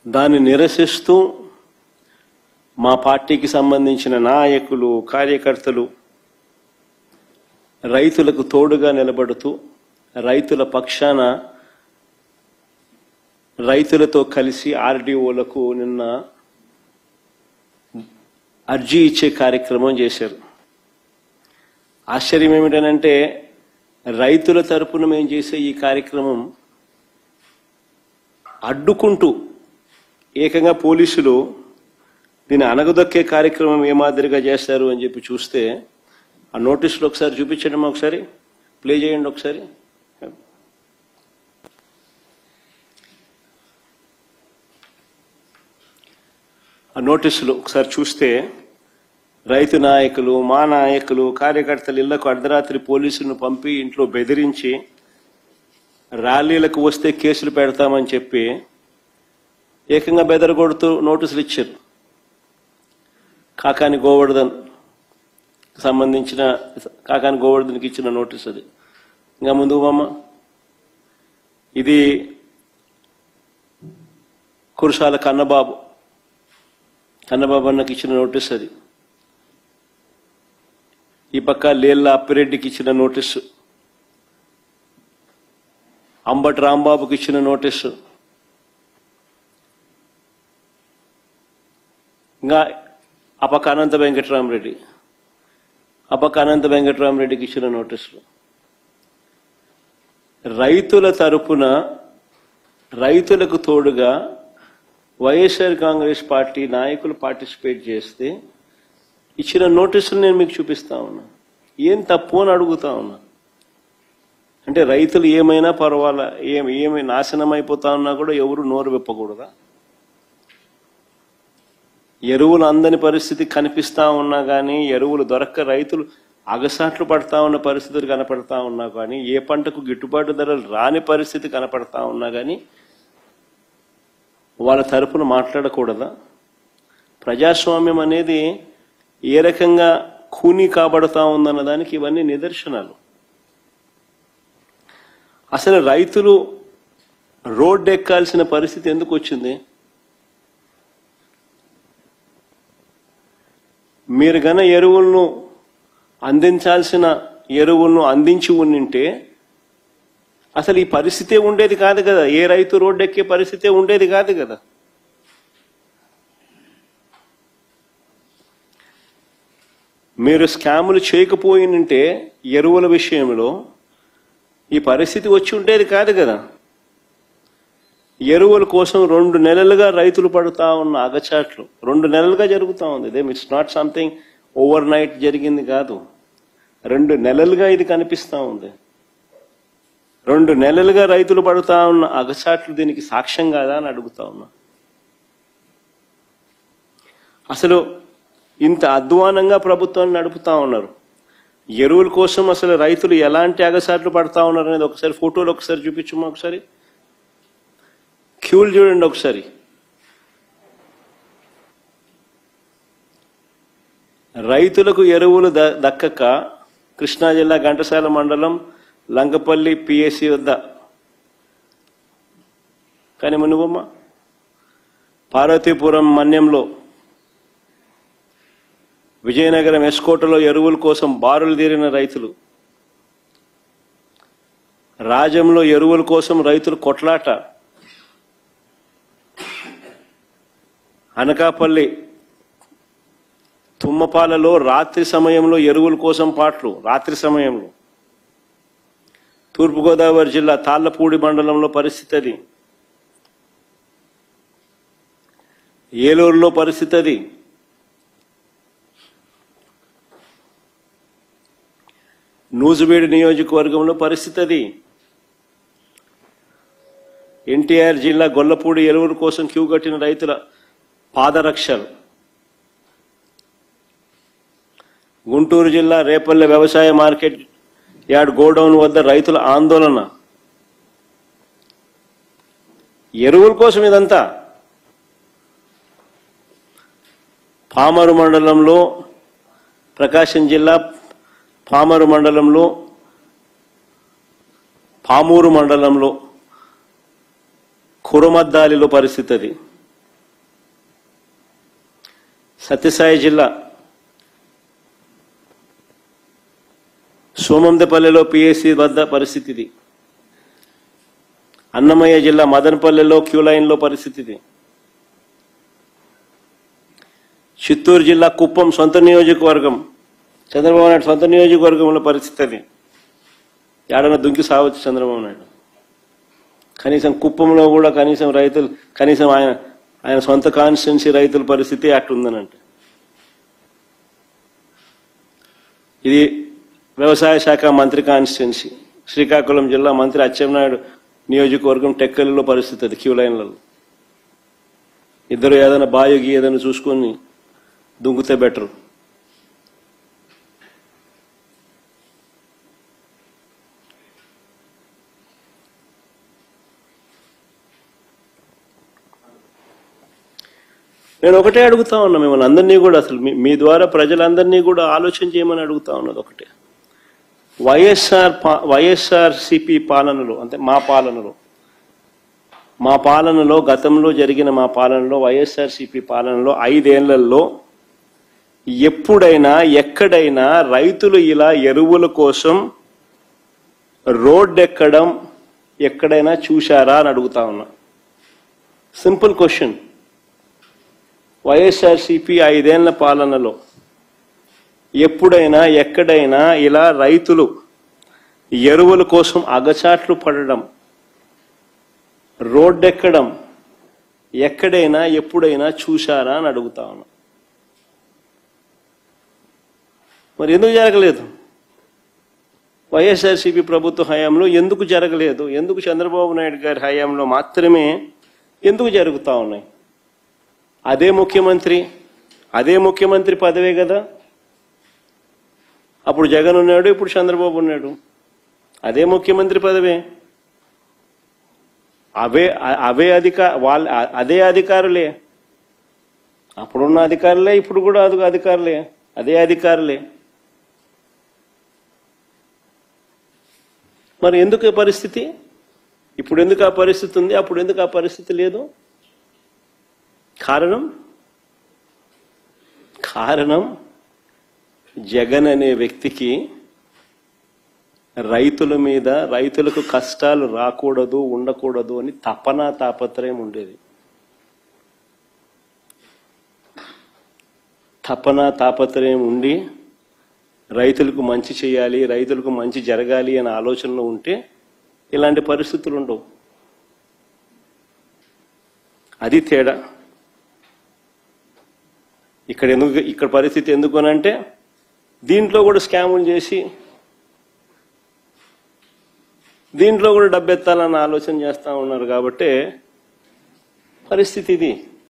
దాన్ని నిరసిస్తూ మా పార్టీకి సంబంధించిన నాయకులు కార్యకర్తలు రైతులకు తోడుగా నిలబడుతూ రైతుల పక్షాన రైతులతో కలిసి ఆర్డీఓలకు నిన్న అర్జీ ఇచ్చే కార్యక్రమం చేశారు. ఆశ్చర్యం ఏమిటనంటే రైతుల తరపున మేము చేసే ఈ కార్యక్రమం అడ్డుకుంటూ ఏకంగా పోలీసులు దీన్ని అణగదొక్కే కార్యక్రమం ఏ మాదిరిగా చేస్తారు అని చెప్పి చూస్తే ఆ నోటీసులు ఒకసారి చూపించండి, ఒకసారి ప్లే చేయండి ఒకసారి. ఆ నోటీసులు ఒకసారి చూస్తే రైతు నాయకులు మా నాయకులు కార్యకర్తలు ఇళ్లకు అర్ధరాత్రి పోలీసులను పంపి ఇంట్లో బెదిరించి ర్యాలీలకు వస్తే కేసులు పెడతామని చెప్పి ఏకంగా బెదరగొడుతూ నోటీసులు ఇచ్చారు. కాకాని గోవర్ధన్ సంబంధించిన కాకాని గోవర్ధన్కి ఇచ్చిన నోటీస్ అది. ఇంకా ముందు మామ ఇది కురసాల కన్నబాబు అన్నకి ఇచ్చిన నోటీస్ అది. ఈ పక్క లేళ్ళ అప్పిరెడ్డికి ఇచ్చిన నోటీసు, అంబటి రాంబాబుకి ఇచ్చిన నోటీసు, ఇంకా ఆ పక్క అనంత వెంకటరామరెడ్డికి ఇచ్చిన నోటీసులు. రైతుల తరపున రైతులకు తోడుగా వైఎస్ఆర్ కాంగ్రెస్ పార్టీ నాయకులు పార్టిసిపేట్ చేస్తే ఇచ్చిన నోటీసులు నేను మీకు చూపిస్తా ఉన్నా. ఏం తప్పు అని అడుగుతా ఉన్నా. అంటే రైతులు ఏమైనా పర్వాలా, ఏమి నాశనం అయిపోతా ఉన్నా కూడా ఎవరు నోరు విప్పకూడదా? ఎరువులు అందని పరిస్థితి కనిపిస్తా ఉన్నా కానీ, ఎరువులు దొరక్క రైతులు అగసాట్లు పడతా ఉన్న పరిస్థితులు కనపడతా ఉన్నా కానీ, ఏ పంటకు గిట్టుబాటు ధరలు రాని పరిస్థితి కనపడతా ఉన్నా కానీ వాళ్ళ తరపున మాట్లాడకూడదా? ప్రజాస్వామ్యం అనేది ఏ రకంగా ఖూనీ కాబడతా ఉందన్న దానికి ఇవన్నీ నిదర్శనాలు. అసలు రైతులు రోడ్డు ఎక్కాల్సిన పరిస్థితి ఎందుకు వచ్చింది? మీరు గన ఎరువులను అందించాల్సిన ఎరువులను అందించి ఉండింటే అసలు ఈ పరిస్థితే ఉండేది కాదు కదా. ఏ రైతు రోడ్డు ఎక్కే పరిస్థితే ఉండేది కాదు కదా. మీరు స్కాములు చేయకపోయినంటే ఎరువుల విషయంలో ఈ పరిస్థితి వచ్చి ఉండేది కాదు కదా. ఎరువుల కోసం 2 నెలలుగా రైతులు పడుతా ఉన్న అగచాట్లు 2 నెలలుగా జరుగుతూ ఉంది. It's not something over night జరిగింది కాదు. 2 నెలలుగా ఇది కనిపిస్తూ ఉంది. 2 నెలలుగా రైతులు పడుతా ఉన్న అగచాట్లు దీనికి సాక్ష్యం కాదా అని అడుగుతా ఉన్నా. అసలు ఇంత అధ్వానంగా ప్రభుత్వాన్ని నడుపుతా ఉన్నారు. ఎరువుల కోసం అసలు రైతులు ఎలాంటి అగచాట్లు పడతా ఉన్నారు అనేది ఒకసారి ఫోటోలు ఒకసారి చూపించమ్మా. ఒకసారి క్యూలు చూడండి ఒకసారి. రైతులకు ఎరువులు దక్కక కృష్ణా జిల్లా ఘంటసాల మండలం లంకపల్లి పిఎస్సి వద్ద కానీ మునుగమ్మ పార్వతీపురం మన్యంలో విజయనగరం ఎస్కోటలో ఎరువుల కోసం బారులు తీరిన రైతులు, రాజంలో ఎరువుల కోసం రైతులు కొట్లాట, అనకాపల్లి తుమ్మపాలలో రాత్రి సమయంలో ఎరువుల కోసం పాటలు, రాత్రి సమయంలో తూర్పుగోదావరి జిల్లా తాళ్లపూడి మండలంలో పరిస్థితి అది, ఏలూరులో పరిస్థితి అది, నూజివీడు నియోజకవర్గంలో పరిస్థితి అది, ఎన్టీఆర్ జిల్లా గొల్లపూడి ఎరువుల కోసం క్యూ కట్టిన రైతుల పాదరక్షలు, గుంటూరు జిల్లా రేపల్లె వ్యవసాయ మార్కెట్ యార్డ్ గోడౌన్ వద్ద రైతుల ఆందోళన, ఎరువుల కోసం ఇదంతా. పామరు మండలంలో ప్రకాశం జిల్లా పామూరు మండలంలో కురమద్దాలిలో పరిస్థితి అది. సత్యసాయి జిల్లా సోమందపల్లిలో పిఎస్సి వద్ద పరిస్థితి ఇది. అన్నమయ్య జిల్లా మదనపల్లెలో క్యూ లైన్లో పరిస్థితి ఇది. చిత్తూరు జిల్లా కుప్పం సొంత నియోజకవర్గం, చంద్రబాబు నాయుడు సొంత నియోజకవర్గంలో పరిస్థితి అది. ఏడన్నా దుంకి సావచ్చు చంద్రబాబు నాయుడు. కనీసం కుప్పంలో కూడా కనీసం రైతులు, కనీసం ఆయన సొంత కాన్స్టిట్యున్సీ రైతుల పరిస్థితి అట్లుందనంటే. ఇది వ్యవసాయ శాఖ మంత్రి కాన్స్టిట్యున్సీ. శ్రీకాకుళం జిల్లా మంత్రి అచ్చెన్నాయుడు నియోజకవర్గం టెక్కలిలో పరిస్థితి అది. క్యూ లైన్లలో ఇద్దరు ఏదైనా బాయోగి ఏదైనా చూసుకొని దుంకుతే బెటరు. నేను ఒకటే అడుగుతా ఉన్నా మిమ్మల్ని అందరినీ కూడా, అసలు మీ ద్వారా ప్రజలందరినీ కూడా ఆలోచన చేయమని అడుగుతా ఉన్నది ఒకటే. వైఎస్ఆర్సిపి పాలనలో, అంటే మా పాలనలో గతంలో జరిగిన మా పాలనలో వైఎస్ఆర్సిపి పాలనలో 5 ఏళ్లలో ఎప్పుడైనా ఎక్కడైనా రైతులు ఇలా ఎరువుల కోసం రోడ్డు ఎక్కడం ఎక్కడైనా చూశారా అని అడుగుతా ఉన్నా. Simple question. వైఎస్ఆర్సిపి 5 ఏళ్ల పాలనలో ఎప్పుడైనా ఎక్కడైనా ఇలా రైతులు ఎరువుల కోసం అగచాట్లు పడడం, రోడ్డెక్కడం ఎక్కడైనా ఎప్పుడైనా చూశారా అని అడుగుతా ఉన్నా. మరి ఎందుకు జరగలేదు? వైఎస్ఆర్సిపి ప్రభుత్వ హయాంలో ఎందుకు జరగలేదు? ఎందుకు చంద్రబాబు నాయుడు గారి హయాంలో మాత్రమే ఎందుకు జరుగుతూ ఉన్నాయి? అదే ముఖ్యమంత్రి పదవే కదా. అప్పుడు జగన్ ఉన్నాడు, ఇప్పుడు చంద్రబాబు ఉన్నాడు. అదే ముఖ్యమంత్రి పదవే, అదే అధికారులే. అప్పుడున్న అధికారులే, ఇప్పుడు కూడా అధికారులే, అదే అధికారులే. మరి ఎందుకు ఈ పరిస్థితి? ఇప్పుడు ఎందుకు ఆ పరిస్థితి ఉంది, అప్పుడు ఎందుకు ఆ పరిస్థితి లేదు? కారణం జగన్ అనే వ్యక్తికి రైతుల మీద, రైతులకు కష్టాలు రాకూడదు, ఉండకూడదు అని తాపత్రయం ఉండేది. తాపత్రయం ఉండి రైతులకు మంచి చేయాలి, రైతులకు మంచి జరగాలి అనే ఆలోచనలో ఉంటే ఇలాంటి పరిస్థితులు ఉండవు. అది తేడా. ఇక్కడ పరిస్థితి ఎందుకు అనంటే దీంట్లో కూడా స్కాములు చేసి దీంట్లో కూడా డబ్బెత్తాలన్న ఆలోచన చేస్తూ ఉన్నారు కాబట్టి పరిస్థితి ఇది.